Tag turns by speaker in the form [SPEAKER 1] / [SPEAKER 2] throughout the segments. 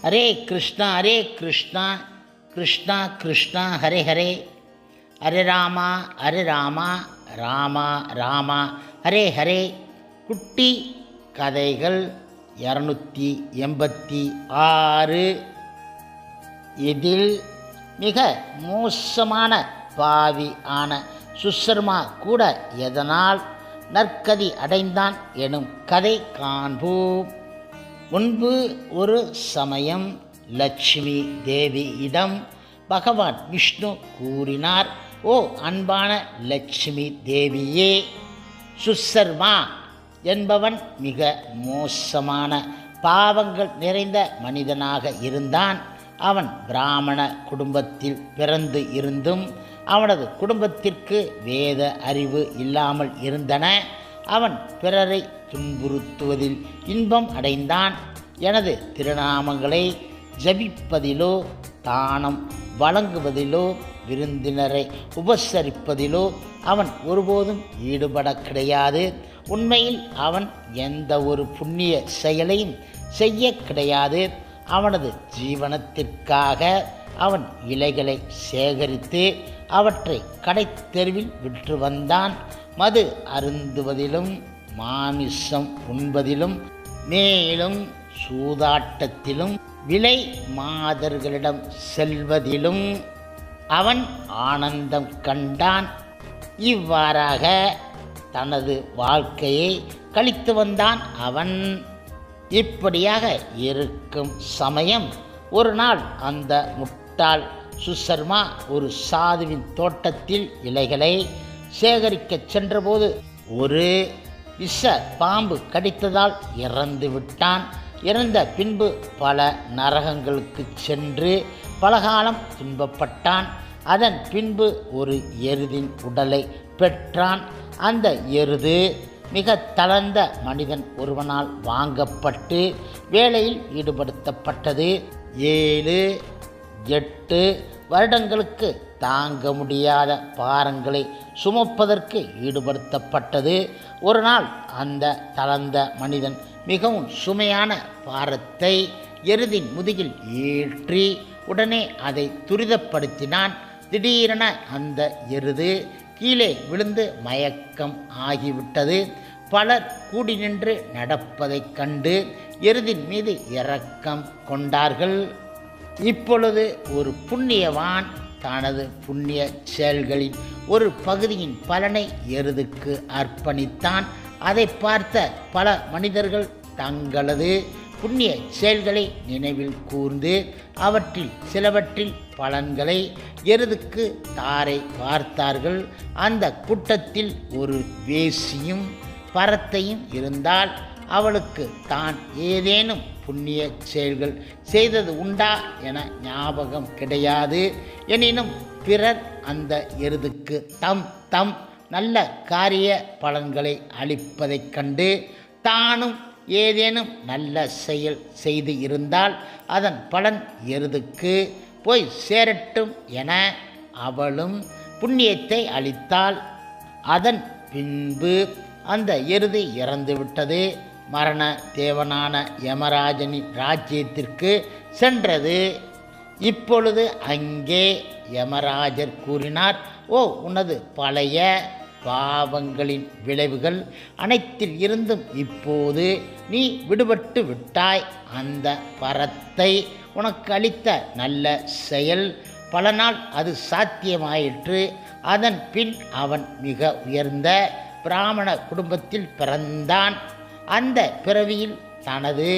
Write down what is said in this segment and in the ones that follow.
[SPEAKER 1] ஹரே கிருஷ்ணா கிருஷ்ணா கிருஷ்ணா ஹரே ஹரே, ஹரே ராமா ராமா ராமா ஹரே ஹரே. குட்டி கதைகள் 286. இதில் மிக மோசமான பாவி ஆன சுசர்மா கூட எதனால் நற்கதி அடைந்தான் எனும் கதை காண்போம். முன்பு ஒரு சமயம் லட்சுமி தேவியிடம் பகவான் விஷ்ணு கூறினார், ஓ அன்பான லட்சுமி தேவியே, சுசர்மா என்பவன் மிக மோசமான பாவங்கள் நிறைந்த மனிதனாக இருந்தான். அவன் பிராமண குடும்பத்தில் பிறந்து இருந்தும் அவனது குடும்பத்திற்கு வேத அறிவு இல்லாமல் இருந்தன. அவன் பிறரை துன்புறுத்துவதில் இன்பம் அடைந்தான். எனது திருநாமங்களை ஜபிப்பதிலோ, தானம் வழங்குவதிலோ, விருந்தினரை உபசரிப்பதிலோ அவன் ஒருபோதும் ஈடுபட கிடையாது. உண்மையில் அவன் எந்த ஒரு புண்ணிய செயலையும் செய்ய கிடையாது. அவனது ஜீவனத்திற்காக அவன் இலைகளை சேகரித்து அவற்றை கடைத்தெருவில் விற்று வந்தான். மது அருந்துவதிலும், மாமிசம் உண்பதிலும், மேலும் சூதாட்டத்திலும், விலை மாதர்களிடம் செல்வதிலும் அவன் ஆனந்தம் கண்டான். இவ்வாறாக தனது வாழ்க்கையை கழித்து வந்தான் அவன். இப்படியாக இருக்கும் சமயம் ஒரு நாள் அந்த முட்டாள் சுசர்மா ஒரு சாதுவின் தோட்டத்தில் இலைகளை சேகரிக்கச் சென்றபோது ஒரு விஷ பாம்பு கடித்ததால் இறந்து விட்டான். இறந்த பின்பு பல நரகங்களுக்கு சென்று பலகாலம் துன்பப்பட்டான். அதன் பின்பு ஒரு எருதின் உடலை பெற்றான். அந்த எருது மிக தளர்ந்த மனிதன் ஒருவனால் வாங்கப்பட்டு வேலையில் ஈடுபடுத்தப்பட்டது. 7-8 வருடங்களுக்கு தாங்க முடியாத பாரங்களை சுமப்பதற்கு ஈடுபடுத்தப்பட்டது. ஒரு நாள் அந்த தளர்ந்த மனிதன் மிகவும் சுமையான பாரத்தை எருதின் முதுகில் ஏற்றி உடனே அதை துரிதப்படுத்தினான். திடீரென அந்த எருது கீழே விழுந்து மயக்கம் ஆகிவிட்டது. பலர் கூடி நின்று நடப்பதைக் கண்டு எருதின் மீது இரக்கம் கொண்டார்கள். இப்பொழுது ஒரு புண்ணியவான் தனது புண்ணிய செயல்களின் ஒரு பகுதியின் பலனை எருதுக்கு அர்ப்பணித்தான். அதை பார்த்த பல மனிதர்கள் தங்களது புண்ணிய செயல்களை நினைவில் கூர்ந்து அவற்றில் சிலவற்றில் பலன்களை எருதுக்கு தாரை பார்த்தார்கள். அந்த கூட்டத்தில் ஒரு வேசியும் பரத்தையும் இருந்தால் அவளுக்கு தான் ஏதேனும் புண்ணிய செயல்கள் செய்தது உண்டா என ஞாபகம் கிடையாது. எனினும் பிறர் அந்த எருதுக்கு தம் நல்ல காரிய பலன்களை அளிப்பதைக் கண்டு தானும் ஏதேனும் நல்ல செயல் செய்து இருந்தால் அதன் பலன் எருதுக்கு போய் சேரட்டும் என அவளும் புண்ணியத்தை அளித்தாள். அதன் பின்பு அந்த எருது இறந்துவிட்டது. மரண தேவனான யமராஜனின் ராஜ்யத்திற்கு சென்றது. இப்பொழுது அங்கே யமராஜர் கூறினார், ஓ உனது பழைய பாவங்களின் விளைவுகள் அனைத்தில் இருந்தும் இப்போது நீ விடுபட்டு விட்டாய். அந்த பரத்தை உனக்கு அளித்த நல்ல செயல் பல நாள் அது சாத்தியமாயிற்று. அதன் பின் அவன் மிக உயர்ந்த பிராமண குடும்பத்தில் பிறந்தான். அந்த பிறவியில் தனது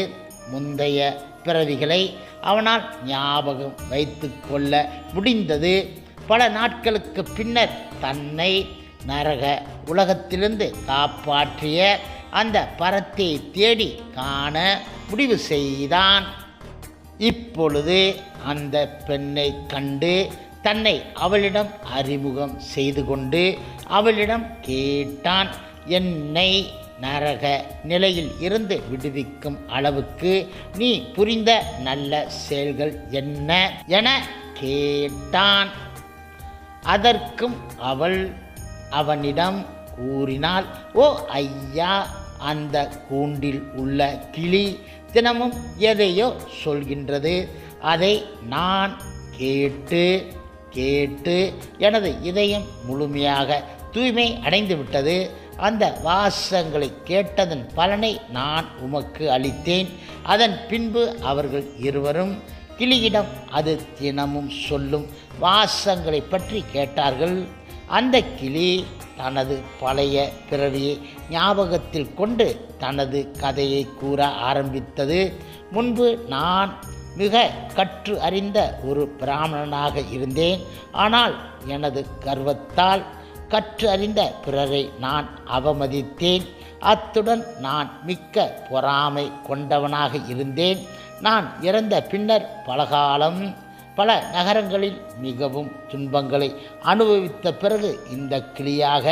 [SPEAKER 1] முந்தைய பிறவிகளை அவனால் ஞாபகம் வைத்து கொள்ள முடிந்தது. பல நாட்களுக்கு பின்னர் தன்னை நரக உலகத்திலிருந்து காப்பாற்றிய அந்த பரத்தை தேடி காண முடிவு செய்தான். இப்பொழுது அந்த பெண்ணை கண்டு தன்னை அவளிடம் அறிமுகம் செய்து கொண்டு அவளிடம் கேட்டான், என்னை நரக நிலையில் இருந்து விடுவிக்கும் அளவுக்கு நீ புரிந்த நல்ல செயல்கள் என்ன என கேட்டான். அதற்கும் அவள் அவனிடம் கூறினாள், ஓ ஐயா, அந்த கூண்டில் உள்ள கிளி தினமும் எதையோ சொல்கின்றது. அதை நான் கேட்டு கேட்டு எனது இதயம் முழுமையாக தூய்மை அடைந்து விட்டது. அந்த வாசகங்களை கேட்டதன் பலனை நான் உமக்கு அளித்தேன். அதன் பின்பு அவர்கள் இருவரும் கிளியிடம் அது தினமும் சொல்லும் வாசகங்களை பற்றி கேட்டார்கள். அந்த கிளி தனது பழைய பிறவியை ஞாபகத்தில் கொண்டு தனது கதையை கூற ஆரம்பித்தது. முன்பு நான் மிக கற்று அறிந்த ஒரு பிராமணனாக இருந்தேன். ஆனால் எனது கர்வத்தால் கற்று அறிந்த பிறரை நான் அவமதித்தேன். அத்துடன் நான் மிக்க பொறாமை கொண்டவனாக இருந்தேன். நான் இறந்த பின்னர் பல நகரங்களில் மிகவும் துன்பங்களை அனுபவித்த பிறகு இந்த கிளியாக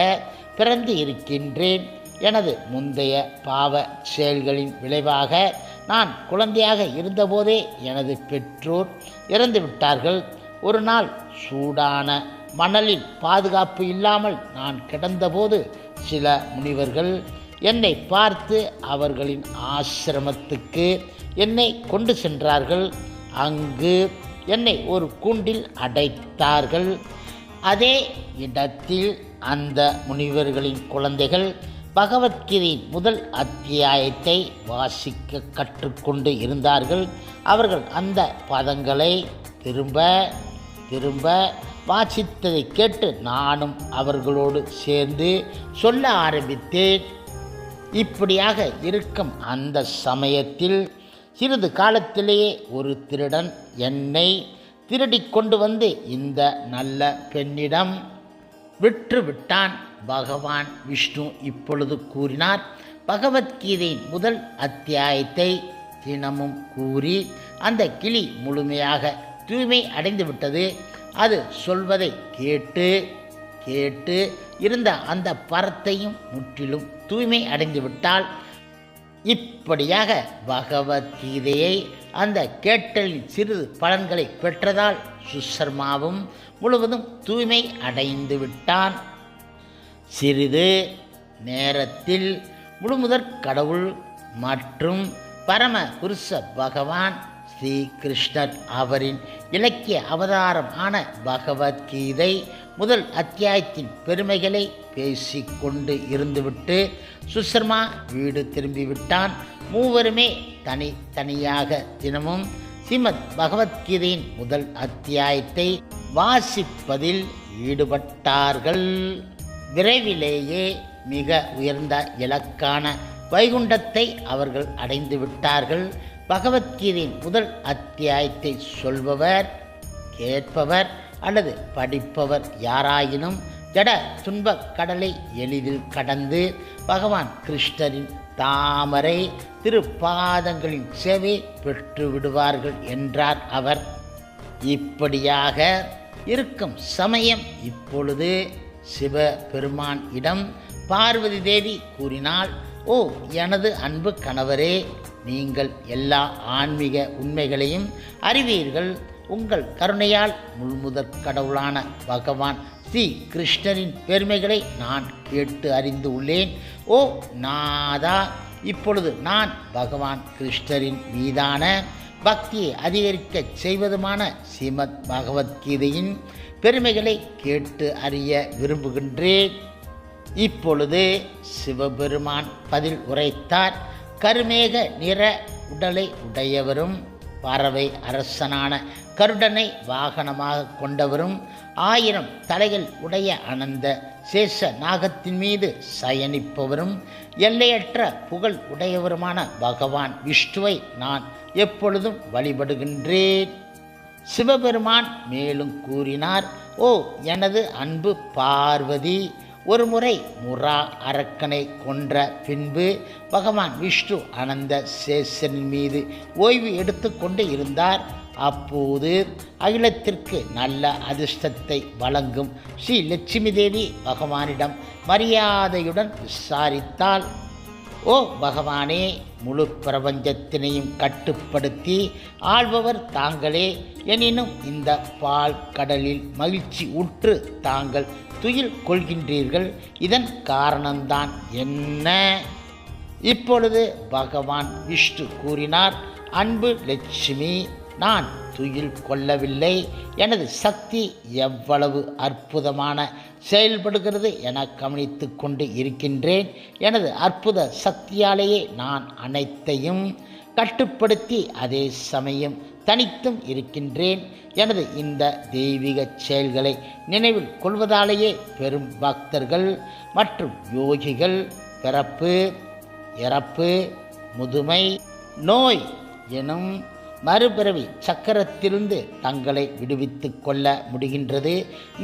[SPEAKER 1] பிறந்து இருக்கின்றேன். எனது முந்தைய பாவ செயல்களின் விளைவாக நான் குழந்தையாக இருந்தபோதே எனது பெற்றோர் இறந்து விட்டார்கள். ஒரு நாள் சூடான மணலில் பாதுகாப்பு இல்லாமல் நான் கிடந்தபோது சில முனிவர்கள் என்னை பார்த்து அவர்களின் ஆசிரமத்துக்கு என்னை கொண்டு சென்றார்கள். அங்கு என்னை ஒரு கூண்டில் அடைத்தார்கள். அதே இடத்தில் அந்த முனிவர்களின் குழந்தைகள் பகவத்கீதையின் முதல் அத்தியாயத்தை வாசிக்க கற்றுக்கொண்டு இருந்தார்கள். அவர்கள் அந்த பதங்களை திரும்ப திரும்ப வாசித்ததை கேட்டு நானும் அவர்களோடு சேர்ந்து சொல்ல ஆரம்பித்தேன். இப்படியாக இருக்கும் அந்த சமயத்தில் சிறிது காலத்திலேயே ஒரு திருடன் என்னை திருடி கொண்டு வந்து இந்த நல்ல பெண்ணிடம் விற்றுவிட்டான். பகவான் விஷ்ணு இப்பொழுது கூறினார், பகவத்கீதையின் முதல் அத்தியாயத்தை தினமும் கூறி அந்த கிளி முழுமையாக தூய்மை அடைந்து விட்டது. அது சொல்வதை கேட்டு கேட்டு இருந்த அந்த பரத்தையும் முற்றிலும் தூய்மை அடைந்து விட்டால். இப்படியாக பகவத்கீதையை அந்த கேட்டலின் சிறிது பலன்களை பெற்றதால் சுசர்மாவும் முழுவதும் தூய்மை அடைந்து விட்டான். சிறிது நேரத்தில் முழுமுதற் கடவுள் மற்றும் பரம புருஷ பகவான் ஸ்ரீ கிருஷ்ணர் அவரின் இலக்கிய அவதாரம் ஆன பகவத்கீதை முதல் அத்தியாயத்தின் பெருமைகளை பேசிக்கொண்டு இருந்துவிட்டு சுசர்மா வீடு திரும்பிவிட்டான். மூவருமே தனித்தனியாக தினமும் ஸ்ரீமத் பகவத்கீதையின் முதல் அத்தியாயத்தை வாசிப்பதில் ஈடுபட்டார்கள். விரைவிலேயே மிக உயர்ந்த இலக்கான வைகுண்டத்தை அவர்கள் அடைந்து விட்டார்கள். பகவத்கீதையின் முதல் அத்தியாயத்தை சொல்பவர், கேட்பவர் அல்லது படிப்பவர் யாராயினும் ஜட துன்பக் கடலை எளிதில் கடந்து பகவான் கிருஷ்ணரின் தாமரை திருப்பாதங்களின் சேவை பெற்று விடுவார்கள் என்றார் அவர். இப்படியாக இருக்கும் சமயம் இப்பொழுது சிவபெருமான் இடம் பார்வதி தேவி கூறினாள், ஓ எனது அன்பு கணவரே, நீங்கள் எல்லா ஆன்மீக உண்மைகளையும் அறிவீர்கள். உங்கள் கருணையால் முழுமுதற் கடவுளான பகவான் ஸ்ரீ கிருஷ்ணரின் பெருமைகளை நான் கேட்டு அறிந்து உள்ளேன். ஓ நாதா, இப்பொழுது நான் பகவான் கிருஷ்ணரின் மீதான பக்தியை அதிகரிக்கச் செய்வதுமான ஸ்ரீமத் பகவத்கீதையின் பெருமைகளை கேட்டு அறிய விரும்புகின்றேன். இப்பொழுது சிவபெருமான் பதில் உரைத்தார். கருமேக நிற உடலை உடையவரும் பறவை அரசனான கருடனை வாகனமாக கொண்டவரும் 1000 தலைகள் உடைய அனந்த சேஷ நாகத்தின் மீது சயனிப்பவரும் எல்லையற்ற புகழ் உடையவருமான பகவான் விஷ்ணுவை நான் எப்பொழுதும் வழிபடுகின்றேன். சிவபெருமான் மேலும் கூறினார், ஓ எனது அன்பு பார்வதி, ஒருமுறை முரா அரக்கனை கொன்ற பின்பு பகவான் விஷ்ணு அனந்த சேஷனின் மீது ஓய்வு எடுத்து கொண்டு இருந்தார். அப்போது அகிலத்திற்கு நல்ல அதிர்ஷ்டத்தை வழங்கும் ஸ்ரீ லட்சுமி தேவி பகவானிடம் மரியாதையுடன் விசாரித்தாள். ஓ பகவானே, முழு பிரபஞ்சத்தினையும் கட்டுப்படுத்தி ஆள்பவர் தாங்களே. எனினும் இந்த பால் கடலில் மகிழ்ச்சி உற்று தாங்கள் துயில் கொள்கின்றீர்கள். இதன் காரணம்தான் என்ன? இப்பொழுது பகவான் விஷ்ணு கூறினார், அன்பு லட்சுமி, நான் துயில் கொள்ளவில்லை. எனது சக்தி எவ்வளவு அற்புதமான செயல்படுகிறது என கவனித்து கொண்டு இருக்கின்றேன். எனது அற்புத சக்தியாலேயே நான் அனைத்தையும் கட்டுப்படுத்தி அதே சமயம் தனித்தும் இருக்கின்றேன். எனது இந்த தெய்வீக செயல்களை நினைவில் கொள்வதாலேயே பெரும் பக்தர்கள் மற்றும் யோகிகள் பிறப்பு, இறப்பு, முதுமை, நோய் எனும் மறுபிறவி சக்கரத்திலிருந்து தங்களை விடுவித்து கொள்ள முடிகின்றது.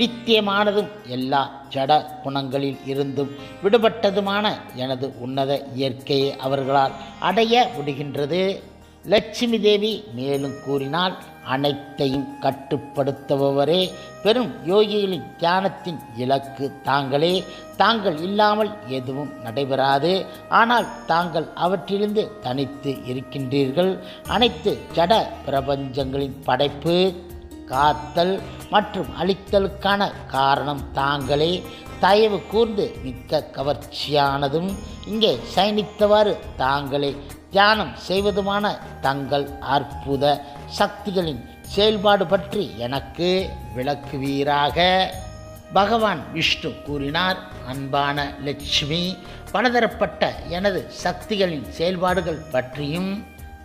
[SPEAKER 1] நித்தியமானதும் எல்லா ஜட குணங்களில் இருந்தும் விடுபட்டதுமான எனது உன்னத இயற்கையை அவர்களால் அடைய முடிகின்றது. லட்சுமி தேவி மேலும் கூறினால், அனைத்தையும் கட்டுப்படுத்துபவரே பெரும் யோகிகளின் தியானத்தின் இலக்கு தாங்களே. தாங்கள் இல்லாமல் எதுவும் நடைபெறாது. ஆனால் தாங்கள் அவற்றிலிருந்து தனித்து இருக்கின்றீர்கள். அனைத்து ஜட பிரபஞ்சங்களின் படைப்பு, காத்தல் மற்றும் அழித்தலுக்கான காரணம் தாங்களே. தயவு கூர்ந்து மிக்க கவர்ச்சியானதும் இங்கே சயனித்தவாறு தாங்களே தியானம் செய்வதுமான தங்கள் அற்புத சக்திகளின் செயல்பாடு பற்றி எனக்கு விளக்குவீராக. பகவான் விஷ்ணு கூறினார், அன்பான லட்சுமி, பலதரப்பட்ட எனது சக்திகளின் செயல்பாடுகள் பற்றியும்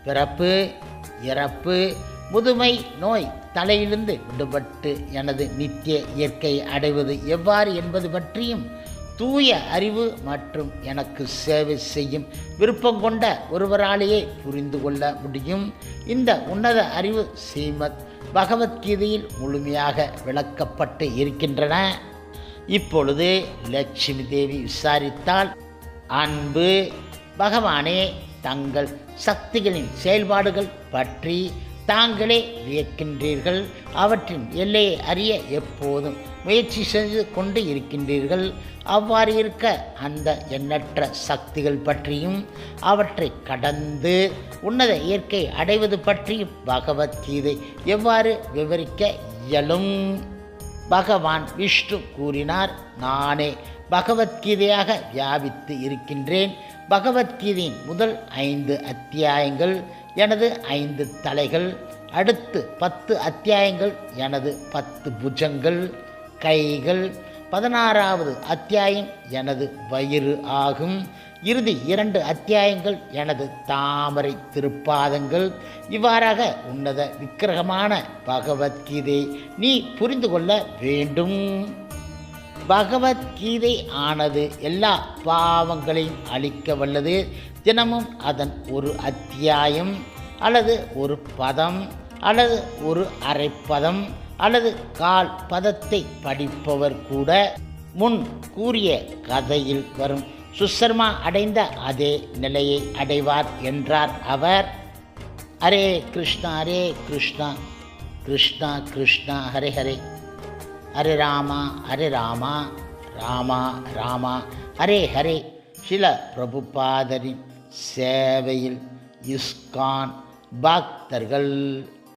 [SPEAKER 1] பிறப்பு, இறப்பு, முதுமை, நோய் தலையிலிருந்து விடுபட்டு எனது நித்திய இயற்கை அடைவது எவ்வாறு என்பது பற்றியும் தூய அறிவு மற்றும் எனக்கு சேவை செய்யும் விருப்பம் கொண்ட ஒருவராலேயே புரிந்து கொள்ள முடியும். இந்த உன்னத அறிவு ஸ்ரீமத் பகவத்கீதையில் முழுமையாக விளக்கப்பட்டு இருக்கின்றன. இப்பொழுது லட்சுமி தேவி விசாரித்தால், அன்பு பகவானே, தங்கள் சக்திகளின் செயல்பாடுகள் பற்றி தாங்களே வியக்கின்றீர்கள். அவற்றின் எல்லையை அறிய எப்போதும் முயற்சி செய்து கொண்டு இருக்கின்றீர்கள். அவ்வாறு இருக்க அந்த எண்ணற்ற சக்திகள் பற்றியும் அவற்றை கடந்து உன்னத இயற்கை அடைவது பற்றியும் பகவத்கீதை எவ்வாறு விவரிக்க இயலும்? பகவான் விஷ்ணு கூறினார், நானே பகவத்கீதையாக வியாபித்து இருக்கின்றேன். பகவத்கீதையின் முதல் 5 அத்தியாயங்கள் எனது 5 தலைகள், அடுத்து 10 அத்தியாயங்கள் எனது 10 புஜங்கள், கைகள், 16வது அத்தியாயம் எனது வயிறு ஆகும். இறுதி 2 அத்தியாயங்கள் எனது தாமரை திருப்பாதங்கள். இவ்வாறாக உன்னத விக்கிரகமான பகவத்கீதையை நீ புரிந்து கொள்ள வேண்டும். பகவத்கீதை ஆனது எல்லா பாவங்களையும் அழிக்க வல்லது. தினமும் அதன் ஒரு அத்தியாயம் அல்லது ஒரு பதம் அல்லது ஒரு அரைப்பதம் அல்லது கால் பதத்தை படிப்பவர் கூட முன் கூறிய கதையில் வரும் சுசர்மா அடைந்த அதே நிலையை அடைவார் என்றார் அவர். ஹரே கிருஷ்ணா ஹரே கிருஷ்ணா கிருஷ்ணா கிருஷ்ணா ஹரே ஹரே, ஹரே ராமா ஹரே ராமா ராமா ராமா ஹரே ஹரே. சில பிரபுபாதரின் சேவையில் இஸ்கான் பக்தர்கள்.